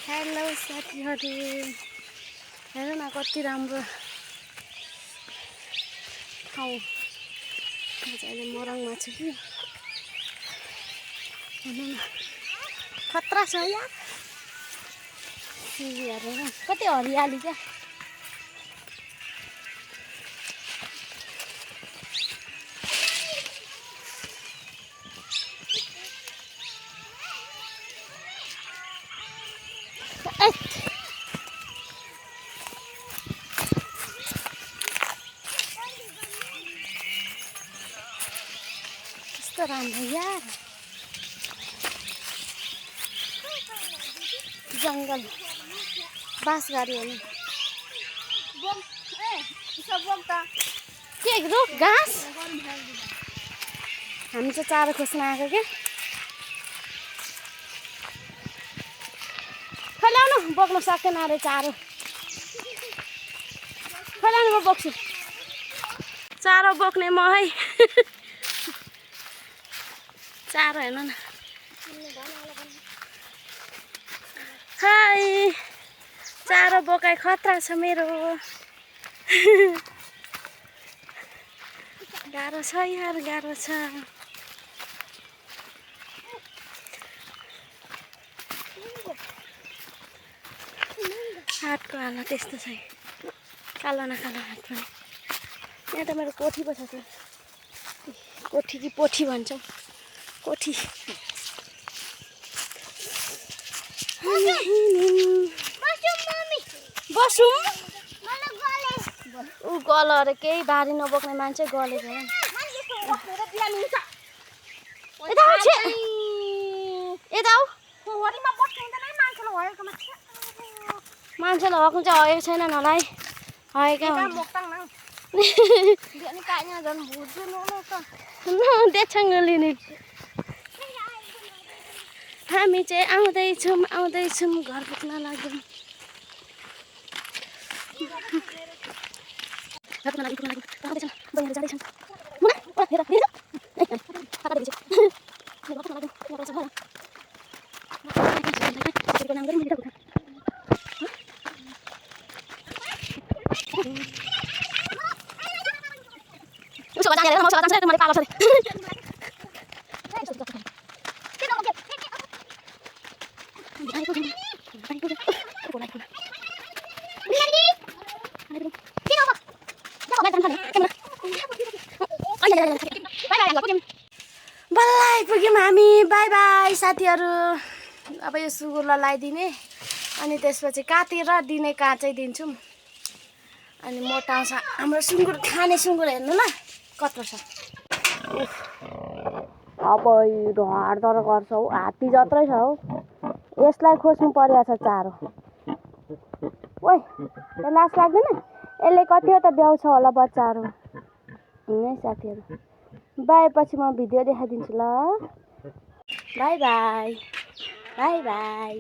Hello साथीहरू, हेर न कति राम्रो ठाउँ। म चाहिँ अहिले मोरङमा छु कि हेर्नु न खतरा छ यार। सिँढीहरू कति हरियाली क्या। कस्तो राम्रो यार। जङ्गल बाँसघारी हो नि। के रुख घाँस हामी चाहिँ चारो खोज्न आएको क्या। खोल्याउनु बोक्नु सकेन अरे चारो। खोल्याउनु म बोक्छु। चारो बोक्ने म है। चारो हेर्नु न। हाई चारो बोकाइ खतरा छ मेरो। गाह्रो छ यार, गाह्रो छ। हातको हालत यस्तो छ। कालो न कालो हात पनि। यहाँ त मेरो कोठी पो छ। कोठी कि पोठी भन्छौ? कोठी। बसौँ ऊ गल अरे केही बारी नबोक्ने मान्छे गलेको हो। मान्छेलाई हक्नु चाहिँ हगेको छैन नलाई। हगेकै देख्छौँ लिने। हामी चाहिँ आउँदैछौँ घर पुग्न लाग्यौँ। बल्ल आइपुग्यौँ हामी। बाई बाई साथीहरू। अब यो सुँगुरलाई लगाइदिने अनि त्यसपछि काटेर दिने काँचै दिन्छौँ अनि मोटाउँछ। हाम्रो सुँगुर खाने सुँगुर हेर्नु न कत्रो छ। अब ढाडधर गर्छ हौ, हात्ती जत्रै छ हौ। यसलाई खोज्नु परिरहेछ चारो। ओइ लास लाग्दैन? यसले कतिवटा ब्याउँछ होला बच्चाहरू। है साथीहरू, बाई। पछि म भिडियो देखाइदिन्छु ल। By by. By by.